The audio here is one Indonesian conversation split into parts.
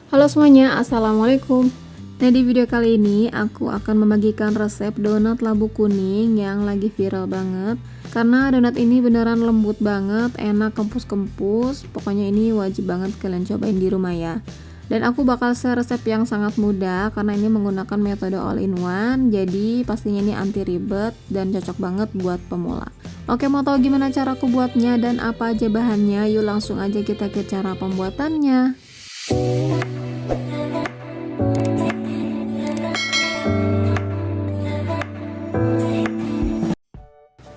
Halo semuanya, assalamualaikum. Nah, di video kali ini aku akan membagikan resep donat labu kuning yang lagi viral banget. Karena donat ini beneran lembut banget, enak kempus-kempus. Pokoknya ini wajib banget kalian cobain di rumah ya. Dan aku bakal share resep yang sangat mudah karena ini menggunakan metode all in one. Jadi pastinya ini anti ribet dan cocok banget buat pemula. Oke, mau tahu gimana cara aku buatnya dan apa aja bahannya? Yuk langsung aja kita ke cara pembuatannya.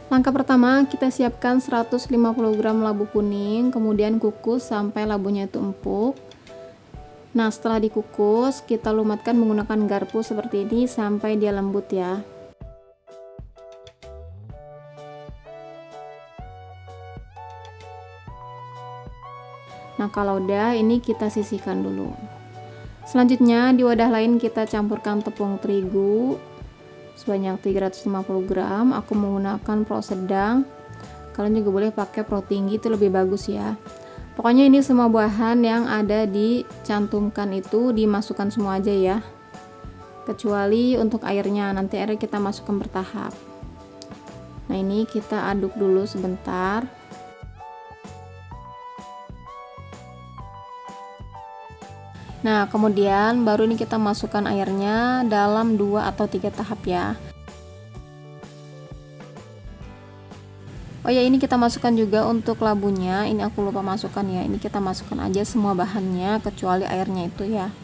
Langkah pertama, kita siapkan 150 gram labu kuning, kemudian kukus sampai labunya itu empuk. Nah, setelah dikukus, kita lumatkan menggunakan garpu seperti ini sampai dia lembut ya. Nah, kalau udah, ini kita sisihkan dulu. Selanjutnya, di wadah lain kita campurkan tepung terigu sebanyak 350 gram. Aku menggunakan pro sedang. Kalian juga boleh pakai pro tinggi, itu lebih bagus ya. Pokoknya ini semua bahan yang ada dicantumkan itu dimasukkan semua aja ya. Kecuali untuk airnya, nanti airnya kita masukkan bertahap. Nah, ini kita aduk dulu sebentar. Nah, kemudian baru ini kita masukkan airnya dalam 2 atau 3 tahap ya. Oh ya, ini kita masukkan juga untuk labunya. Ini aku lupa masukkan ya. Ini kita masukkan aja semua bahannya kecuali airnya itu ya.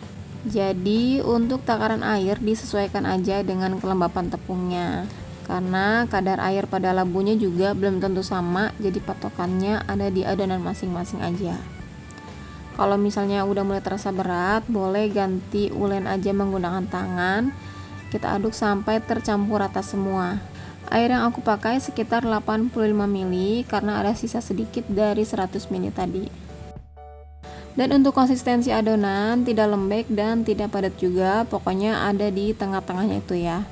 Jadi untuk takaran air disesuaikan aja dengan kelembapan tepungnya. Karena kadar air pada labunya juga belum tentu sama, jadi patokannya ada di adonan masing-masing aja. Kalau misalnya udah mulai terasa berat, boleh ganti ulen aja menggunakan tangan. Kita aduk sampai tercampur rata semua. Air yang aku pakai sekitar 85 ml karena ada sisa sedikit dari 100 ml tadi. Dan untuk konsistensi adonan tidak lembek dan tidak padat juga, pokoknya ada di tengah-tengahnya itu ya.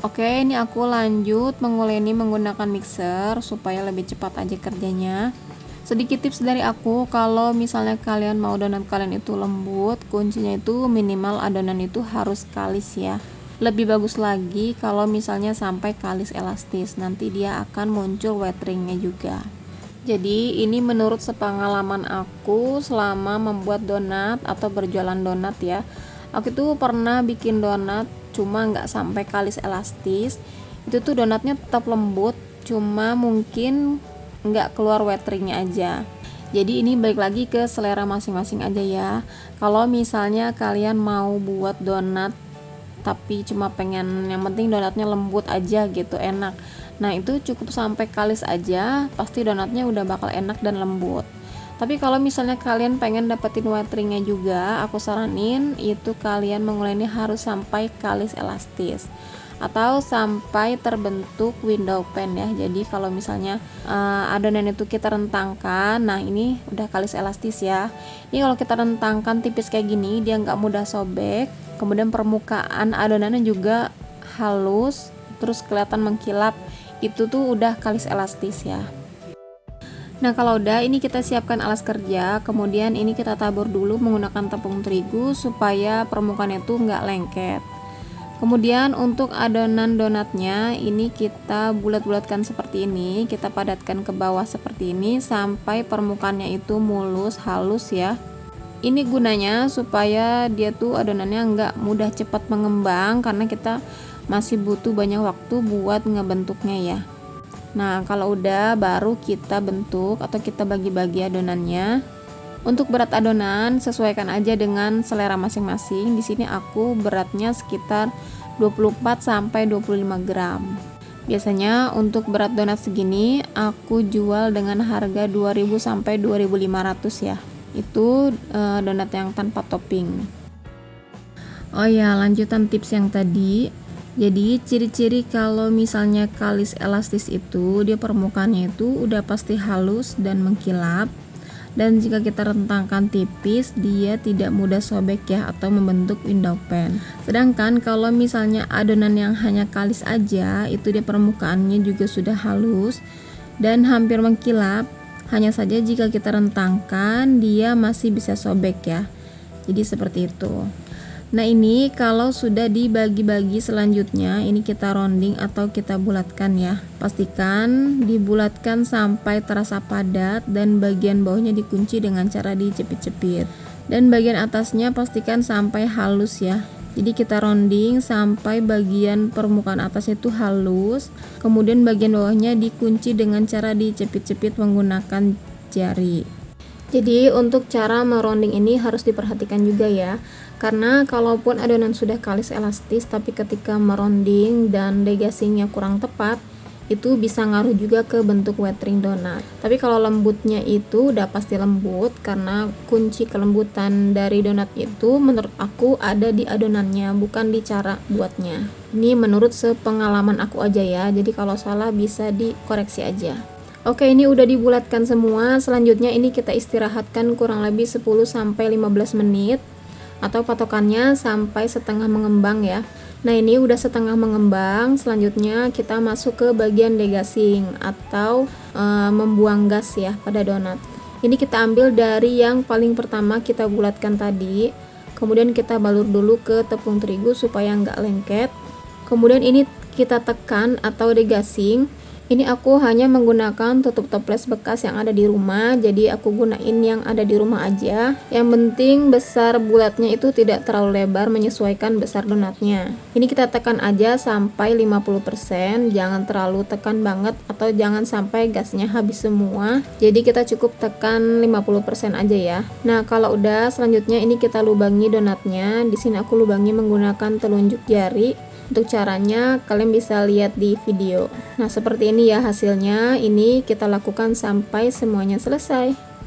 Oke, ini aku lanjut menguleni menggunakan mixer supaya lebih cepat aja kerjanya. Sedikit tips dari aku, kalau misalnya kalian mau donat kalian itu lembut, kuncinya itu minimal adonan itu harus kalis ya. Lebih bagus lagi kalau misalnya sampai kalis elastis, nanti dia akan muncul wetringnya juga. Jadi ini menurut sepengalaman aku selama membuat donat atau berjualan donat ya. Aku tuh pernah bikin donat cuma nggak sampai kalis elastis, itu tuh donatnya tetap lembut, cuma mungkin nggak keluar wetringnya aja. Jadi ini balik lagi ke selera masing-masing aja ya. Kalau misalnya kalian mau buat donat tapi cuma pengen yang penting donatnya lembut aja gitu, enak, nah itu cukup sampai kalis aja, pasti donatnya udah bakal enak dan lembut. Tapi kalau misalnya kalian pengen dapetin wetringnya juga, aku saranin itu kalian menguleni harus sampai kalis elastis atau sampai terbentuk window pane ya. Jadi kalau misalnya adonan itu kita rentangkan, nah ini udah kalis elastis ya. Ini kalau kita rentangkan tipis kayak gini, dia nggak mudah sobek. Kemudian permukaan adonannya juga halus, terus kelihatan mengkilap. Itu tuh udah kalis elastis ya. Nah, kalau udah, ini kita siapkan alas kerja, kemudian ini kita tabur dulu menggunakan tepung terigu supaya permukaannya tuh nggak lengket. Kemudian untuk adonan donatnya ini kita bulat-bulatkan seperti ini, kita padatkan ke bawah seperti ini sampai permukaannya itu mulus, halus ya. Ini gunanya supaya dia tuh adonannya nggak mudah cepat mengembang karena kita masih butuh banyak waktu buat ngebentuknya ya. Nah, kalau udah baru kita bentuk atau kita bagi-bagi adonannya. Untuk berat adonan sesuaikan aja dengan selera masing-masing. Di sini aku beratnya sekitar 24 sampai 25 gram. Biasanya untuk berat donat segini aku jual dengan harga 2000 sampai 2500 ya. Itu donat yang tanpa topping. Oh ya, lanjutan tips yang tadi. Jadi ciri-ciri kalau misalnya kalis elastis itu dia permukaannya itu udah pasti halus dan mengkilap. Dan jika kita rentangkan tipis, dia tidak mudah sobek ya atau membentuk window pane. Sedangkan kalau misalnya adonan yang hanya kalis aja, itu dia permukaannya juga sudah halus dan hampir mengkilap. Hanya saja jika kita rentangkan, dia masih bisa sobek ya. Jadi seperti itu. Nah, ini kalau sudah dibagi-bagi selanjutnya, ini kita rounding atau kita bulatkan ya. Pastikan dibulatkan sampai terasa padat dan bagian bawahnya dikunci dengan cara dijepit-jepit. Dan bagian atasnya pastikan sampai halus ya. Jadi kita rounding sampai bagian permukaan atasnya itu halus, kemudian bagian bawahnya dikunci dengan cara dijepit-jepit menggunakan jari. Jadi untuk cara meronding ini harus diperhatikan juga ya, karena kalaupun adonan sudah kalis elastis tapi ketika meronding dan degasinya kurang tepat, itu bisa ngaruh juga ke bentuk wetring donat. Tapi kalau lembutnya itu udah pasti lembut, karena kunci kelembutan dari donat itu menurut aku ada di adonannya, bukan di cara buatnya. Ini menurut sepengalaman aku aja ya, jadi kalau salah bisa dikoreksi aja. Oke, ini udah dibulatkan semua. Selanjutnya ini kita istirahatkan kurang lebih 10-15 menit atau patokannya sampai setengah mengembang ya. Nah, ini udah setengah mengembang. Selanjutnya kita masuk ke bagian degassing atau membuang gas ya pada donat. Ini kita ambil dari yang paling pertama kita bulatkan tadi. Kemudian kita balur dulu ke tepung terigu supaya nggak lengket. Kemudian ini kita tekan atau degassing. Ini aku hanya menggunakan tutup toples bekas yang ada di rumah, jadi aku gunain yang ada di rumah aja. Yang penting besar bulatnya itu tidak terlalu lebar, menyesuaikan besar donatnya. Ini kita tekan aja sampai 50%, jangan terlalu tekan banget atau jangan sampai gasnya habis semua. Jadi kita cukup tekan 50% aja ya. Nah, kalau udah selanjutnya ini kita lubangi donatnya. Di sini aku lubangi menggunakan telunjuk jari. Untuk caranya kalian bisa lihat di video. Nah, seperti ini ya hasilnya. Ini kita lakukan sampai semuanya selesai.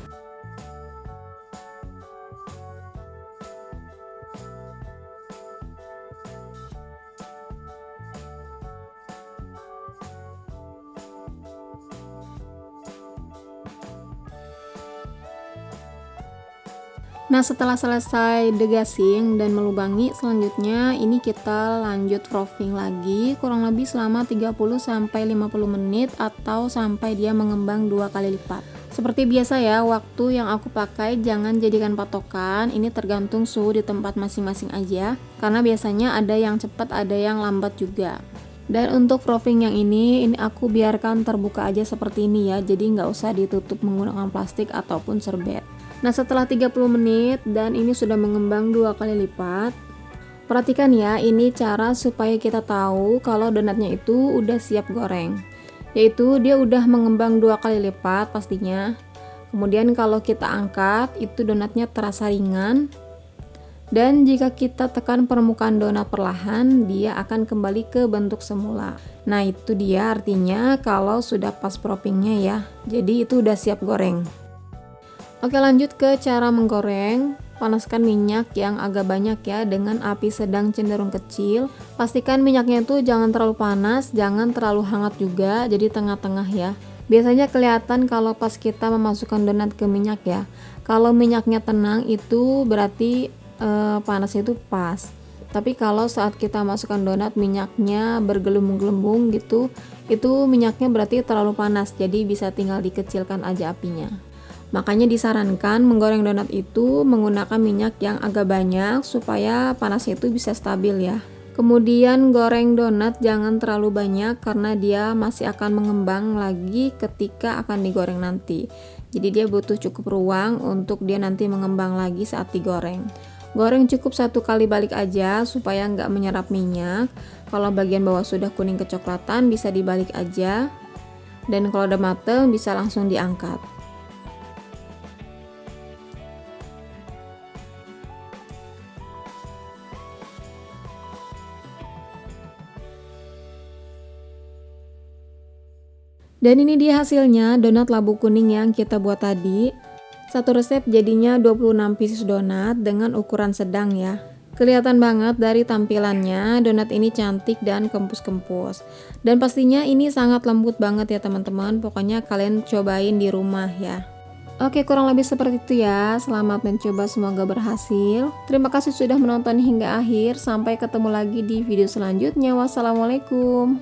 Nah, setelah selesai degassing dan melubangi, selanjutnya ini kita lanjut frothing lagi kurang lebih selama 30-50 menit atau sampai dia mengembang 2 kali lipat. Seperti biasa ya, waktu yang aku pakai jangan jadikan patokan, ini tergantung suhu di tempat masing-masing aja, karena biasanya ada yang cepat, ada yang lambat juga. Dan untuk frothing yang ini aku biarkan terbuka aja seperti ini ya, jadi nggak usah ditutup menggunakan plastik ataupun serbet. Nah, setelah 30 menit dan ini sudah mengembang 2 kali lipat. Perhatikan ya, ini cara supaya kita tahu kalau donatnya itu udah siap goreng. Yaitu dia udah mengembang 2 kali lipat pastinya. Kemudian kalau kita angkat, itu donatnya terasa ringan. Dan jika kita tekan permukaan donat perlahan, dia akan kembali ke bentuk semula. Nah, itu dia artinya kalau sudah pas proppingnya ya. Jadi itu udah siap goreng. Oke, lanjut ke cara menggoreng. Panaskan minyak yang agak banyak ya dengan api sedang cenderung kecil. Pastikan minyaknya itu jangan terlalu panas, jangan terlalu hangat juga, jadi tengah-tengah ya. Biasanya kelihatan kalau pas kita memasukkan donat ke minyak ya. Kalau minyaknya tenang itu berarti panasnya itu pas. Tapi kalau saat kita masukkan donat minyaknya bergelembung-gelembung gitu, itu minyaknya berarti terlalu panas, jadi bisa tinggal dikecilkan aja apinya. Makanya disarankan menggoreng donat itu menggunakan minyak yang agak banyak supaya panasnya itu bisa stabil ya. Kemudian goreng donat jangan terlalu banyak karena dia masih akan mengembang lagi ketika akan digoreng nanti. Jadi dia butuh cukup ruang untuk dia nanti mengembang lagi saat digoreng. Goreng cukup 1 kali balik aja supaya nggak menyerap minyak. Kalau bagian bawah sudah kuning kecoklatan bisa dibalik aja. Dan kalau udah mateng bisa langsung diangkat. Dan ini dia hasilnya donat labu kuning yang kita buat tadi. Satu resep jadinya 26 pieces donat dengan ukuran sedang ya. Kelihatan banget dari tampilannya, donat ini cantik dan kempus-kempus. Dan pastinya ini sangat lembut banget ya teman-teman. Pokoknya kalian cobain di rumah ya. Oke, kurang lebih seperti itu ya. Selamat mencoba, semoga berhasil. Terima kasih sudah menonton hingga akhir. Sampai ketemu lagi di video selanjutnya. Wassalamualaikum.